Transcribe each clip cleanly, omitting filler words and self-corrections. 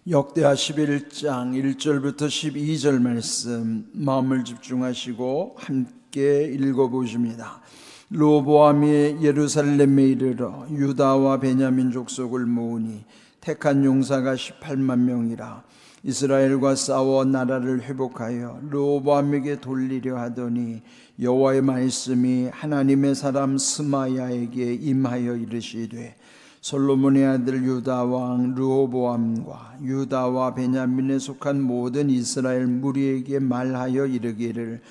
역대하 11장 1절부터 12절 말씀 마음을 집중하시고 함께 읽어보십니다. 르호보암이 예루살렘에 이르러 유다와 베냐민 족속을 모으니 택한 용사가 18만 명이라. 이스라엘과 싸워 나라를 회복하여 르호보암에게 돌리려 하더니 여호와의 말씀이 하나님의 사람 스마야에게 임하여 이르시되, 솔로몬의 아들 유다 왕 르호보암과 유다와 베냐민에 속한 모든 이스라엘 무리에게 말하여 이르기를,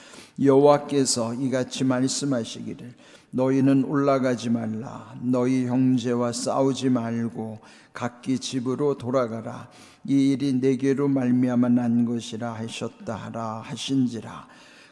여호와께서 이같이 말씀하시기를, 너희는 올라가지 말라. 너희 형제와 싸우지 말고 각기 집으로 돌아가라. 이 일이 내게로 말미암아 난 것이라 하셨다 하라 하신지라.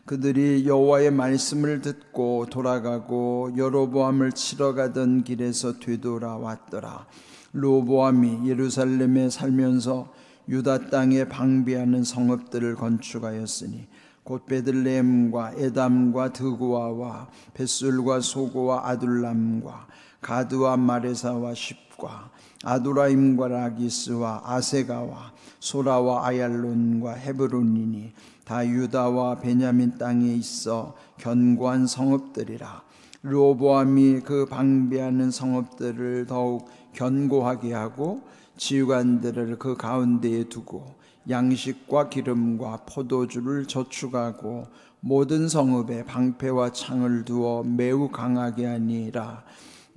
그들이 여호와의 말씀을 듣고 돌아가고 여로보암을 치러 가던 길에서 되돌아왔더라. 르호보암이 예루살렘에 살면서 유다 땅에 방비하는 성읍들을 건축하였으니 곧 베들레헴과 에담과 드고아와 벳술과 소고와 아둘람과 가드와 마레사와 십과 아도라임과 라기스와 아세가와 소라와 아얄론과 헤브론이니 다 유다와 베냐민 땅에 있어 견고한 성읍들이라. 르호보암이 그 방비하는 성읍들을 더욱 견고하게 하고 지휘관들을 그 가운데에 두고 양식과 기름과 포도주를 저축하고 모든 성읍에 방패와 창을 두어 매우 강하게 하니라.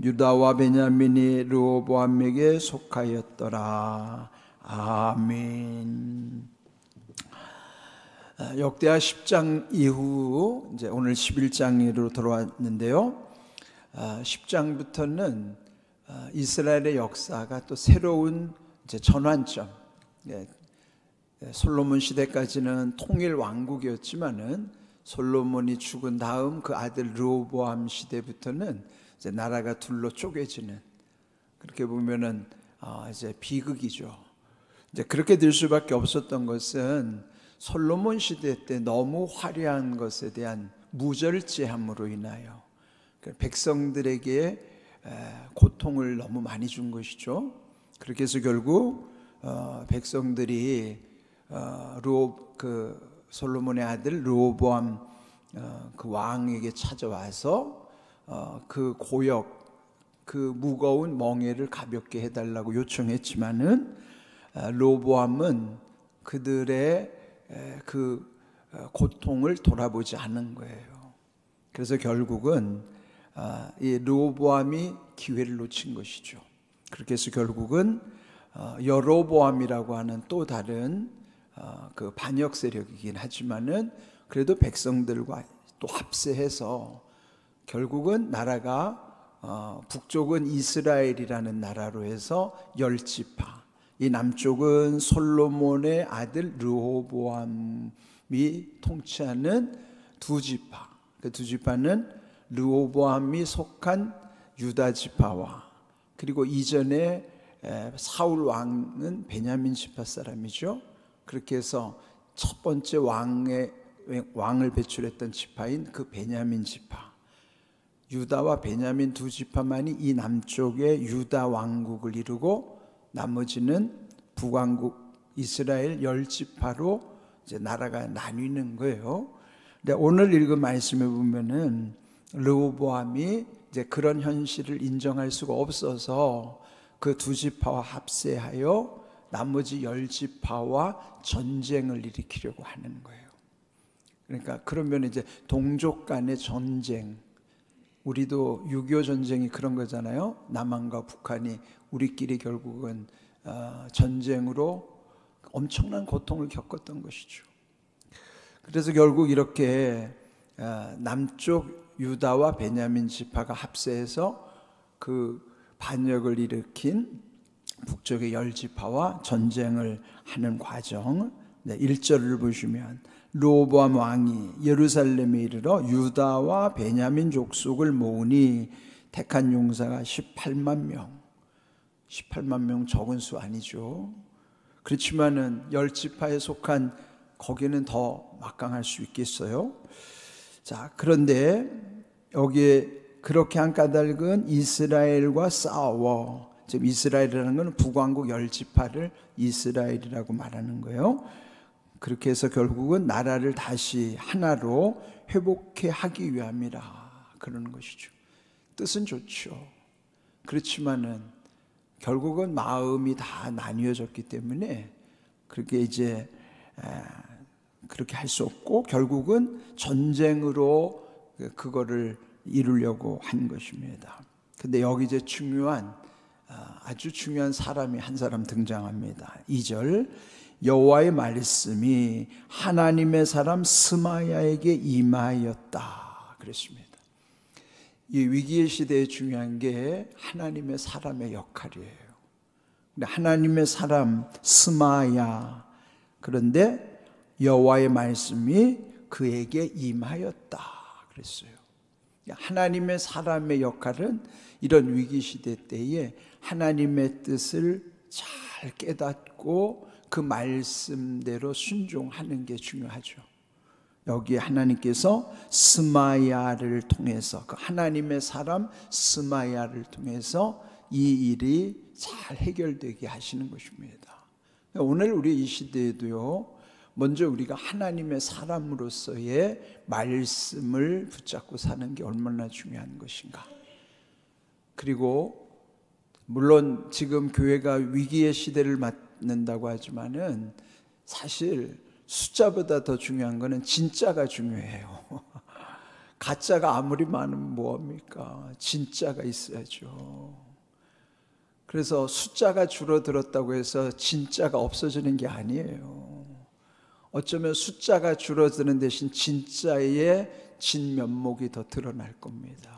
유다와 베냐민이 르호보암에게 속하였더라. 아멘. 역대하 10장 이후 이제 오늘 11장으로 돌아왔는데요. 10장부터는 이스라엘의 역사가 또 새로운 이제 전환점. 솔로몬 시대까지는 통일 왕국이었지만은 솔로몬이 죽은 다음 그 아들 르호보암 시대부터는 이제 나라가 둘로 쪼개지는, 그렇게 보면은 이제 비극이죠. 이제 그렇게 될 수밖에 없었던 것은 솔로몬 시대 때 너무 화려한 것에 대한 무절제함으로 인하여 백성들에게 고통을 너무 많이 준 것이죠. 그렇게 해서 결국 백성들이 솔로몬의 아들 르호보암 그 왕에게 찾아와서 그 고역, 그 무거운 멍에를 가볍게 해달라고 요청했지만은 르호보암은 그들의 그 고통을 돌아보지 않은 거예요. 그래서 결국은 이 르호보암이 기회를 놓친 것이죠. 그렇게 해서 결국은 여로보암이라고 하는 또 다른 그 반역 세력이긴 하지만은 그래도 백성들과 또 합세해서 결국은 나라가 북쪽은 이스라엘이라는 나라로 해서 10지파, 이 남쪽은 솔로몬의 아들 르호보암이 통치하는 2지파, 그 2지파는 르호보암이 속한 유다 지파와, 그리고 이전에 사울 왕은 베냐민 지파 사람이죠. 그렇게 해서 첫 번째 왕을 배출했던 지파인 그 베냐민 지파, 유다와 베냐민 2지파만이 이 남쪽의 유다 왕국을 이루고 나머지는 북왕국 이스라엘 10지파로 이제 나라가 나뉘는 거예요. 근데 오늘 읽은 말씀에 보면은 르호보암이 이제 그런 현실을 인정할 수가 없어서 그 2지파와 합세하여 나머지 10지파와 전쟁을 일으키려고 하는 거예요. 그러니까 그러면 이제 동족 간의 전쟁, 우리도 6.25 전쟁이 그런 거잖아요. 남한과 북한이 우리끼리 결국은 전쟁으로 엄청난 고통을 겪었던 것이죠. 그래서 결국 이렇게 남쪽 유다와 베냐민 지파가 합세해서 그 반역을 일으킨 북쪽의 10지파와 전쟁을 하는 과정. 1절을 보시면 르호보암 왕이 예루살렘에 이르러 유다와 베냐민 족속을 모으니 택한 용사가 18만 명. 18만 명 적은 수 아니죠. 그렇지만은 10지파에 속한 거기는 더 막강할 수 있겠어요. 자, 그런데 여기에 그렇게 한 까닭은 이스라엘과 싸워 지금 이스라엘이라는 것은 북왕국 10지파를 이스라엘이라고 말하는 거예요. 그렇게 해서 결국은 나라를 다시 하나로 회복해 하기 위함이라 그러는 것이죠. 뜻은 좋죠. 그렇지만은 결국은 마음이 다 나뉘어졌기 때문에 그렇게 이제 그렇게 할 수 없고 결국은 전쟁으로 그거를 이루려고 한 것입니다. 근데 여기 이제 아주 중요한 사람이 한 사람 등장합니다. 2절, 여호와의 말씀이 하나님의 사람 스마야에게 임하였다 그랬습니다. 이 위기의 시대에 중요한 게 하나님의 사람의 역할이에요. 근데 하나님의 사람 스마야, 그런데 여호와의 말씀이 그에게 임하였다 그랬어요. 하나님의 사람의 역할은 이런 위기 시대 때에 하나님의 뜻을 잘 깨닫고 그 말씀대로 순종하는 게 중요하죠. 여기 하나님께서 스마야를 통해서, 그 하나님의 사람 스마야를 통해서 이 일이 잘 해결되게 하시는 것입니다. 오늘 우리 이 시대에도요, 먼저 우리가 하나님의 사람으로서의 말씀을 붙잡고 사는 게 얼마나 중요한 것인가. 그리고 물론 지금 교회가 위기의 시대를 맞는다고 하지만은 사실 숫자보다 더 중요한 거는 진짜가 중요해요. 가짜가 아무리 많으면 뭐합니까? 진짜가 있어야죠. 그래서 숫자가 줄어들었다고 해서 진짜가 없어지는 게 아니에요. 어쩌면 숫자가 줄어드는 대신 진짜의 진면목이 더 드러날 겁니다.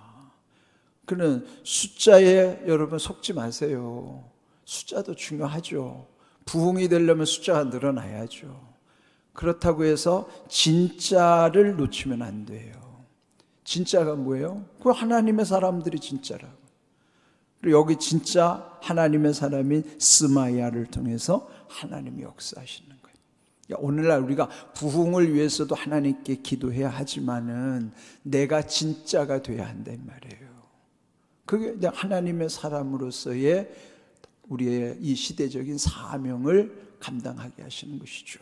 그는 숫자에 여러분 속지 마세요. 숫자도 중요하죠. 부흥이 되려면 숫자가 늘어나야죠. 그렇다고 해서 진짜를 놓치면 안 돼요. 진짜가 뭐예요? 그 하나님의 사람들이 진짜라고. 그리고 여기 진짜 하나님의 사람인 스마야를 통해서 하나님이 역사하시는 거예요. 오늘날 우리가 부흥을 위해서도 하나님께 기도해야 하지만은 내가 진짜가 돼야 한단 말이에요. 그게 하나님의 사람으로서의 우리의 이 시대적인 사명을 감당하게 하시는 것이죠.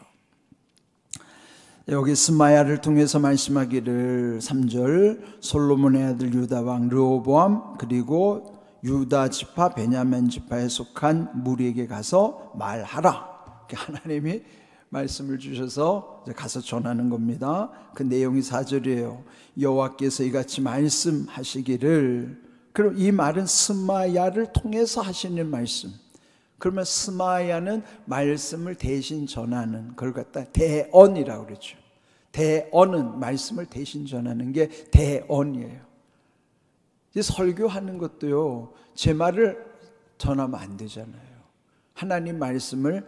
여기 스마야를 통해서 말씀하기를 3절, 솔로몬의 아들 유다 왕 르호보암 그리고 유다 지파 베냐민 지파에 속한 무리에게 가서 말하라. 하나님이 말씀을 주셔서 가서 전하는 겁니다. 그 내용이 4절이에요. 여호와께서 이같이 말씀하시기를. 그럼 이 말은 스마야를 통해서 하시는 말씀. 그러면 스마야는 말씀을 대신 전하는, 그걸 갖다 대언이라고 그러죠. 대언은 말씀을 대신 전하는 게 대언이에요. 이제 설교하는 것도요, 제 말을 전하면 안 되잖아요. 하나님 말씀을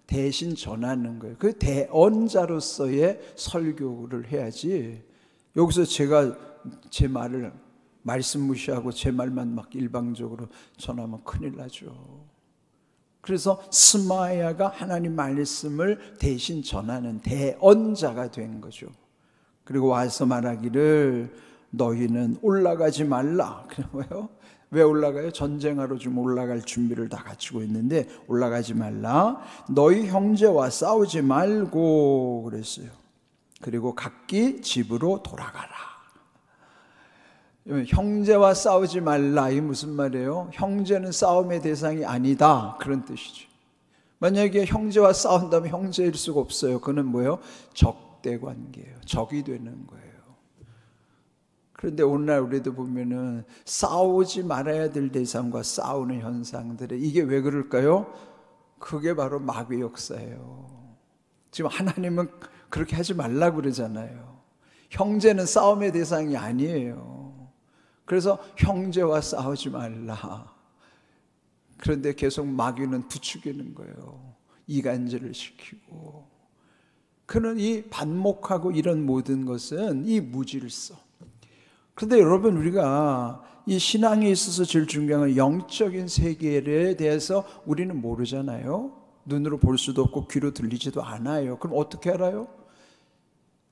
대신 전하는 거예요. 그 대언자로서의 설교를 해야지, 여기서 제가 제 말을 말씀 무시하고 제 말만 막 일방적으로 전하면 큰일 나죠. 그래서 스마야가 하나님 말씀을 대신 전하는 대언자가 된 거죠. 그리고 와서 말하기를 너희는 올라가지 말라. 그래요? 왜 올라가요? 전쟁하러 좀 올라갈 준비를 다 갖추고 있는데 올라가지 말라. 너희 형제와 싸우지 말고 그랬어요. 그리고 각기 집으로 돌아가라. 형제와 싸우지 말라, 이게 무슨 말이에요? 형제는 싸움의 대상이 아니다, 그런 뜻이죠. 만약에 형제와 싸운다면 형제일 수가 없어요. 그는 뭐예요? 적대 관계예요. 적이 되는 거예요. 그런데 오늘날 우리도 보면은 싸우지 말아야 될 대상과 싸우는 현상들이, 이게 왜 그럴까요? 그게 바로 마귀의 역사예요. 지금 하나님은 그렇게 하지 말라고 그러잖아요. 형제는 싸움의 대상이 아니에요. 그래서 형제와 싸우지 말라. 그런데 계속 마귀는 부추기는 거예요. 이간질을 시키고. 그는 이 반목하고 이런 모든 것은 이 무질서. 그런데 여러분, 우리가 이 신앙에 있어서 제일 중요한 건 영적인 세계에 대해서 우리는 모르잖아요. 눈으로 볼 수도 없고 귀로 들리지도 않아요. 그럼 어떻게 알아요?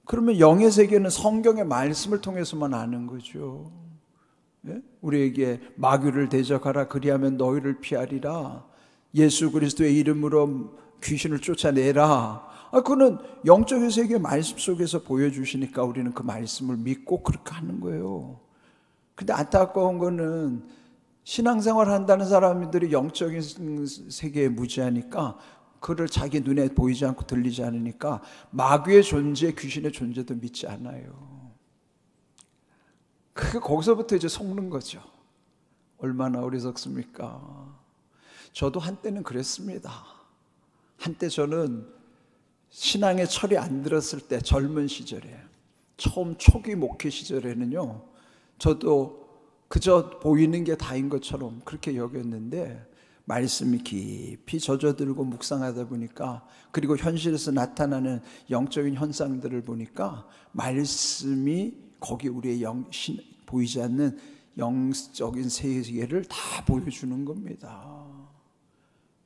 그러면 영의 세계는 성경의 말씀을 통해서만 아는 거죠. 예? 우리에게 마귀를 대적하라 그리하면 너희를 피하리라. 예수 그리스도의 이름으로 귀신을 쫓아내라. 그거는 영적인 세계 말씀 속에서 보여주시니까 우리는 그 말씀을 믿고 그렇게 하는 거예요. 근데 안타까운 거는 신앙생활 한다는 사람들이 영적인 세계에 무지하니까 그를 자기 눈에 보이지 않고 들리지 않으니까 마귀의 존재, 귀신의 존재도 믿지 않아요. 거기서부터 이제 속는 거죠. 얼마나 어리석습니까? 저도 한때는 그랬습니다. 한때 저는 신앙의 철이 안 들었을 때, 젊은 시절에, 처음 초기 목회 시절에는요, 저도 그저 보이는 게 다인 것처럼 그렇게 여겼는데, 말씀이 깊이 젖어들고 묵상하다 보니까, 그리고 현실에서 나타나는 영적인 현상들을 보니까 말씀이 거기 우리의 보이지 않는 영적인 세계를 다 보여주는 겁니다.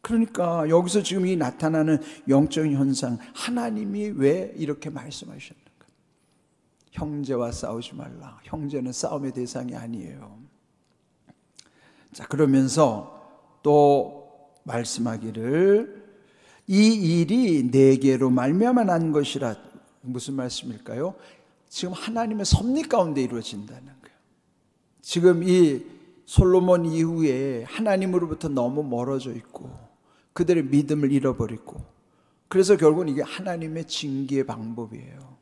그러니까 여기서 지금 이 나타나는 영적인 현상, 하나님이 왜 이렇게 말씀하셨는가? 형제와 싸우지 말라. 형제는 싸움의 대상이 아니에요. 자, 그러면서 또 말씀하기를 이 일이 내게로 말미암아 난 것이라. 무슨 말씀일까요? 지금 하나님의 섭리 가운데 이루어진다는 거예요. 지금 이 솔로몬 이후에 하나님으로부터 너무 멀어져 있고 그들의 믿음을 잃어버리고, 그래서 결국은 이게 하나님의 징계의 방법이에요.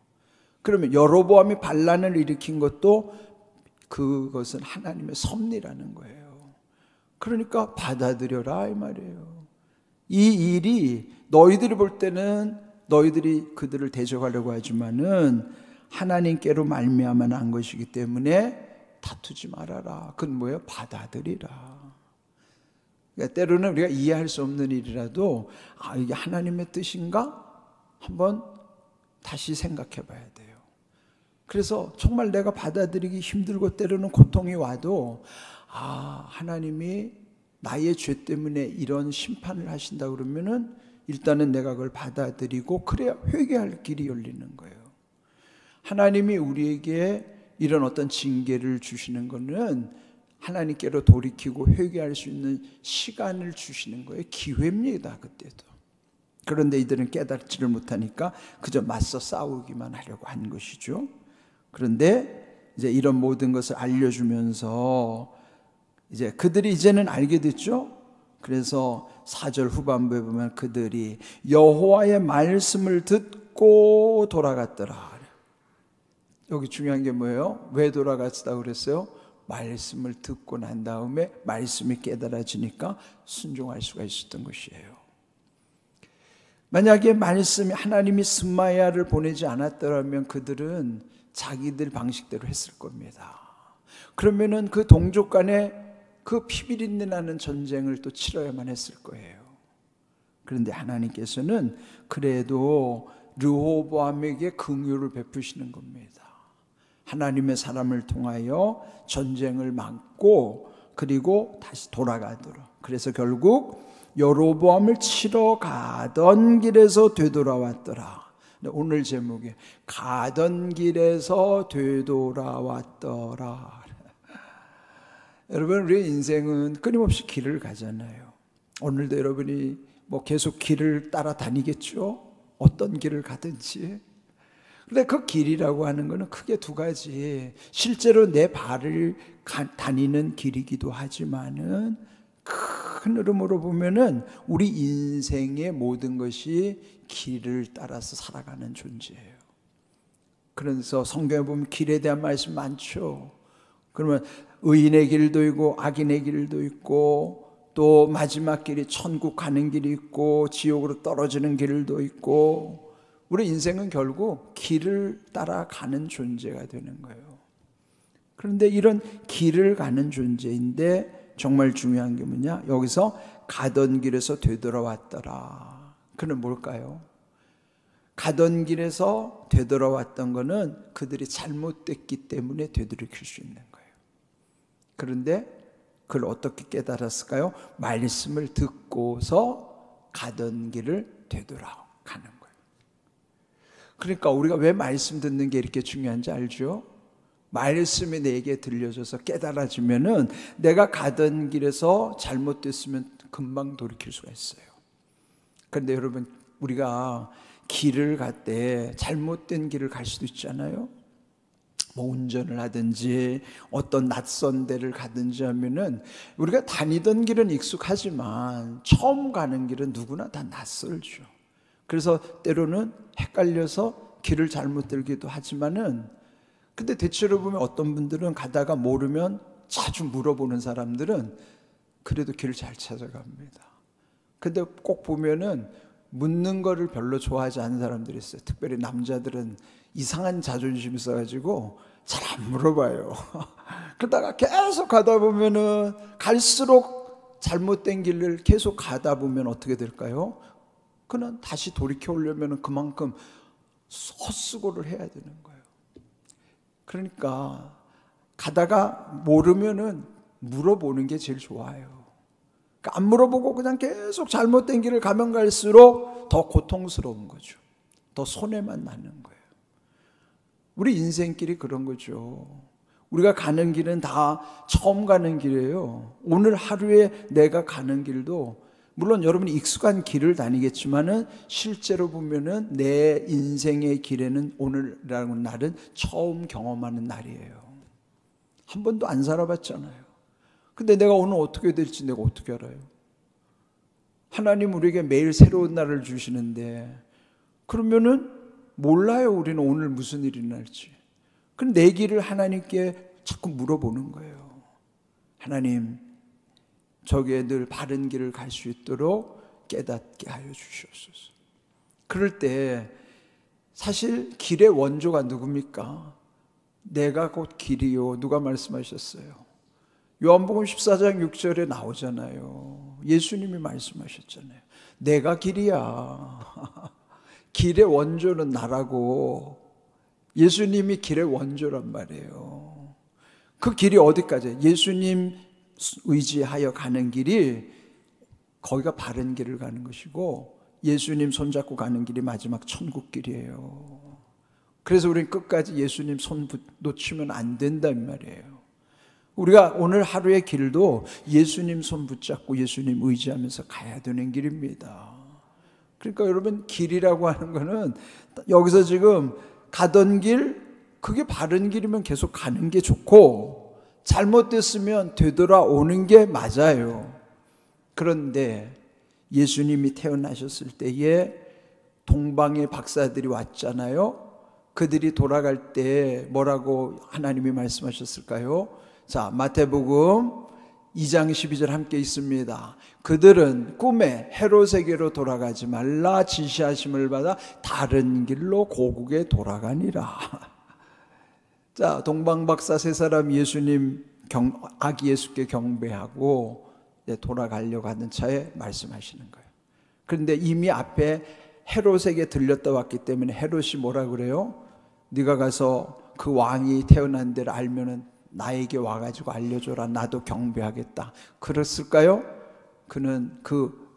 그러면 여로보암이 반란을 일으킨 것도 그것은 하나님의 섭리라는 거예요. 그러니까 받아들여라 이 말이에요. 이 일이 너희들이 볼 때는 너희들이 그들을 대적하려고 하지만은 하나님께로 말미암아 난 것이기 때문에 다투지 말아라. 그건 뭐예요? 받아들이라. 그러니까 때로는 우리가 이해할 수 없는 일이라도 이게 하나님의 뜻인가? 한번 다시 생각해 봐야 돼요. 그래서 정말 내가 받아들이기 힘들고 때로는 고통이 와도 하나님이 나의 죄 때문에 이런 심판을 하신다 그러면은 일단은 내가 그걸 받아들이고 그래야 회개할 길이 열리는 거예요. 하나님이 우리에게 이런 어떤 징계를 주시는 것은 하나님께로 돌이키고 회개할 수 있는 시간을 주시는 거예요. 기회입니다, 그때도. 그런데 이들은 깨닫지를 못하니까 그저 맞서 싸우기만 하려고 한 것이죠. 그런데 이제 이런 모든 것을 알려주면서 이제 그들이 이제는 알게 됐죠. 그래서 4절 후반부에 보면 그들이 여호와의 말씀을 듣고 돌아갔더라. 여기 중요한 게 뭐예요? 왜 돌아갔다 그랬어요? 말씀을 듣고 난 다음에 말씀이 깨달아지니까 순종할 수가 있었던 것이에요. 만약에 말씀이 하나님이 스마야를 보내지 않았더라면 그들은 자기들 방식대로 했을 겁니다. 그러면은 그 동족 간에 그 피비린내 나는 전쟁을 또 치러야만 했을 거예요. 그런데 하나님께서는 그래도 르호보암에게 긍휼을 베푸시는 겁니다. 하나님의 사람을 통하여 전쟁을 막고 그리고 다시 돌아가도록. 그래서 결국 여로보암을 치러 가던 길에서 되돌아왔더라. 오늘 제목에 가던 길에서 되돌아왔더라. 여러분, 우리 인생은 끊임없이 길을 가잖아요. 오늘도 여러분이 계속 길을 따라다니겠죠? 어떤 길을 가든지. 근데 그 길이라고 하는 것은 크게 두 가지. 실제로 내 발을 다니는 길이기도 하지만은 큰 흐름으로 보면은 우리 인생의 모든 것이 길을 따라서 살아가는 존재예요. 그래서 성경에 보면 길에 대한 말씀 많죠. 그러면 의인의 길도 있고 악인의 길도 있고 또 마지막 길이 천국 가는 길이 있고 지옥으로 떨어지는 길도 있고, 우리 인생은 결국 길을 따라가는 존재가 되는 거예요. 그런데 이런 길을 가는 존재인데 정말 중요한 게 뭐냐? 여기서 가던 길에서 되돌아왔더라. 그는 뭘까요? 가던 길에서 되돌아왔던 거는 그들이 잘못됐기 때문에 되돌이킬 수 있는 거예요. 그런데 그걸 어떻게 깨달았을까요? 말씀을 듣고서 가던 길을 되돌아가는 거예요. 그러니까 우리가 왜 말씀 듣는 게 이렇게 중요한지 알죠? 말씀이 내게 들려져서 깨달아지면은 내가 가던 길에서 잘못됐으면 금방 돌이킬 수가 있어요. 그런데 여러분, 우리가 길을 갈 때 잘못된 길을 갈 수도 있잖아요. 뭐 운전을 하든지 어떤 낯선 데를 가든지 하면은 우리가 다니던 길은 익숙하지만 처음 가는 길은 누구나 다 낯설죠. 그래서 때로는 헷갈려서 길을 잘못 들기도 하지만은, 근데 대체로 보면 어떤 분들은 가다가 모르면 자주 물어보는 사람들은 그래도 길을 잘 찾아갑니다. 근데 꼭 보면은 묻는 거를 별로 좋아하지 않는 사람들이 있어요. 특별히 남자들은 이상한 자존심이 있어가지고 잘 안 물어봐요. 그러다가 계속 가다 보면은 갈수록 잘못된 길을 계속 가다 보면 어떻게 될까요? 그는 다시 돌이켜 오려면 그만큼 헛수고를 해야 되는 거예요. 그러니까 가다가 모르면은 물어보는 게 제일 좋아요. 그러니까 안 물어보고 그냥 계속 잘못된 길을 가면 갈수록 더 고통스러운 거죠. 더 손해만 나는 거예요. 우리 인생길이 그런 거죠. 우리가 가는 길은 다 처음 가는 길이에요. 오늘 하루에 내가 가는 길도 물론 여러분이 익숙한 길을 다니겠지만은 실제로 보면은 내 인생의 길에는 오늘이라는 날은 처음 경험하는 날이에요. 한 번도 안 살아봤잖아요. 근데 내가 오늘 어떻게 될지 내가 어떻게 알아요? 하나님 우리에게 매일 새로운 날을 주시는데 그러면은 몰라요. 우리는 오늘 무슨 일이 날지. 그럼 내 길을 하나님께 자꾸 물어보는 거예요. 하나님, 저기에 늘 바른 길을 갈 수 있도록 깨닫게 하여 주시옵소서. 그럴 때 사실 길의 원조가 누굽니까? 내가 곧 길이요. 누가 말씀하셨어요? 요한복음 14장 6절에 나오잖아요. 예수님이 말씀하셨잖아요. 내가 길이야. 길의 원조는 나라고. 예수님이 길의 원조란 말이에요. 그 길이 어디까지? 예수님 의지하여 가는 길이 거기가 바른 길을 가는 것이고 예수님 손잡고 가는 길이 마지막 천국 길이에요. 그래서 우리는 끝까지 예수님 손 놓치면 안 된단 말이에요. 우리가 오늘 하루의 길도 예수님 손 붙잡고 예수님 의지하면서 가야 되는 길입니다. 그러니까 여러분, 길이라고 하는 거는 여기서 지금 가던 길, 그게 바른 길이면 계속 가는 게 좋고 잘못됐으면 되돌아오는 게 맞아요. 그런데 예수님이 태어나셨을 때에 동방의 박사들이 왔잖아요. 그들이 돌아갈 때 뭐라고 하나님이 말씀하셨을까요? 자, 마태복음 2장 12절 함께 있습니다. 그들은 꿈에 헤롯에게로 돌아가지 말라 지시하심을 받아 다른 길로 고국에 돌아가니라. 자, 동방박사 세 사람 예수님 아기 예수께 경배하고 돌아가려고 하는 차에 말씀하시는 거예요. 그런데 이미 앞에 헤롯에게 들렸다 왔기 때문에 헤롯이 뭐라 그래요? 네가 가서 그 왕이 태어난 데를 알면은 나에게 와가지고 알려줘라. 나도 경배하겠다. 그랬을까요? 그는 그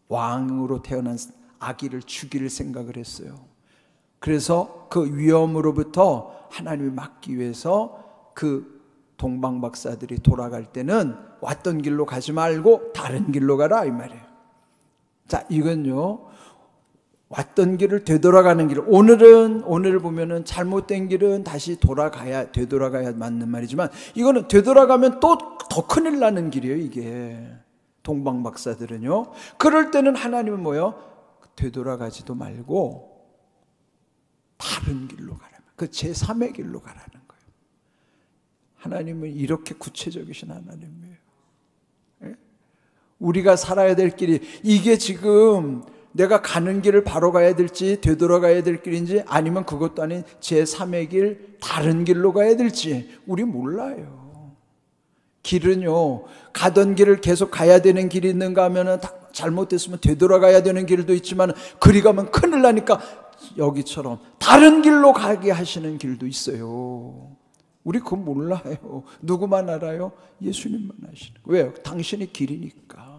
왕으로 태어난 아기를 죽일 생각을 했어요. 그래서 그 위험으로부터 하나님을 막기 위해서 그 동방박사들이 돌아갈 때는 왔던 길로 가지 말고 다른 길로 가라 이 말이에요. 자, 이건요, 왔던 길을 되돌아가는 길. 오늘을 보면은 잘못된 길은 다시 되돌아가야 맞는 말이지만 이거는 되돌아가면 또 더 큰일 나는 길이에요, 이게. 동방박사들은요. 그럴 때는 하나님은 뭐예요? 되돌아가지도 말고 다른 길로 가라는 거예요. 그 제3의 길로 가라는 거예요. 하나님은 이렇게 구체적이신 하나님이에요. 예? 우리가 살아야 될 길이 이게 지금 내가 가는 길을 바로 가야 될지 되돌아가야 될 길인지 아니면 그것도 아닌 제3의 길 다른 길로 가야 될지 우리 몰라요. 길은요, 가던 길을 계속 가야 되는 길이 있는가 하면은 잘못됐으면 되돌아가야 되는 길도 있지만 그리 가면 큰일 나니까 여기처럼 다른 길로 가게 하시는 길도 있어요. 우리 그거 몰라요. 누구만 알아요? 예수님만 아시는 거예요. 왜요? 당신이 길이니까.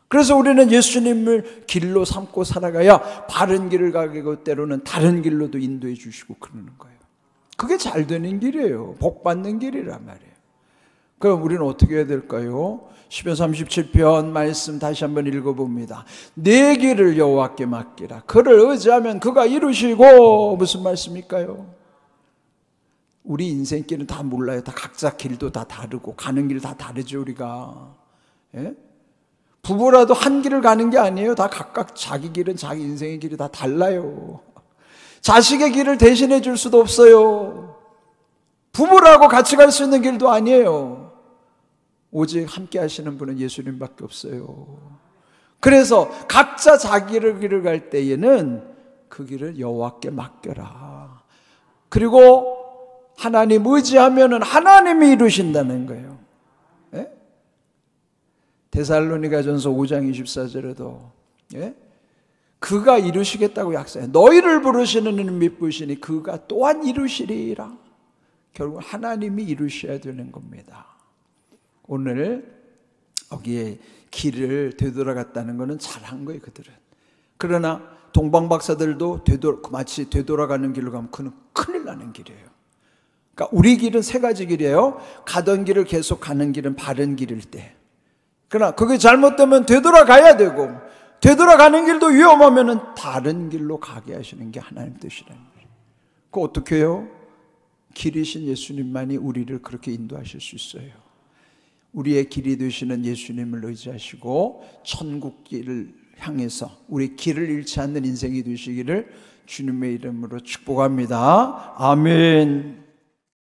그래서 우리는 예수님을 길로 삼고 살아가야 바른 길을 가고 때로는 다른 길로도 인도해 주시고 그러는 거예요. 그게 잘 되는 길이에요. 복 받는 길이란 말이에요. 그럼 우리는 어떻게 해야 될까요? 시편 37편 말씀 다시 한번 읽어봅니다. 내 길을 여호와께 맡기라. 그를 의지하면 그가 이루시고. 무슨 말씀일까요? 우리 인생길은 다 몰라요. 다 각자 길도 다 다르고 가는 길 다 다르죠 우리가. 예? 부부라도 한 길을 가는 게 아니에요. 다 각각 자기 길은 자기 인생의 길이 다 달라요. 자식의 길을 대신해 줄 수도 없어요. 부부라고 같이 갈 수 있는 길도 아니에요. 오직 함께 하시는 분은 예수님밖에 없어요. 그래서 각자 자기의 길을 갈 때에는 그 길을 여호와께 맡겨라. 그리고 하나님 의지하면은 하나님이 이루신다는 거예요. 예? 데살로니가전서 5장 24절에도 예? 그가 이루시겠다고 약속해. 너희를 부르시는 이는 믿으시니 그가 또한 이루시리라. 결국 하나님이 이루셔야 되는 겁니다. 오늘 여기에 길을 되돌아갔다는 것은 잘한 거예요 그들은. 그러나 동방박사들도 마치 되돌아가는 길로 가면 그는 큰일 나는 길이에요. 그러니까 우리 길은 세 가지 길이에요. 가던 길을 계속 가는 길은 바른 길일 때, 그러나 그게 잘못되면 되돌아가야 되고, 되돌아가는 길도 위험하면 다른 길로 가게 하시는 게 하나님 뜻이라는 거예요. 그거 어떻게 해요? 길이신 예수님만이 우리를 그렇게 인도하실 수 있어요. 우리의 길이 되시는 예수님을 의지하시고 천국 길을 향해서 우리 길을 잃지 않는 인생이 되시기를 주님의 이름으로 축복합니다. 아멘.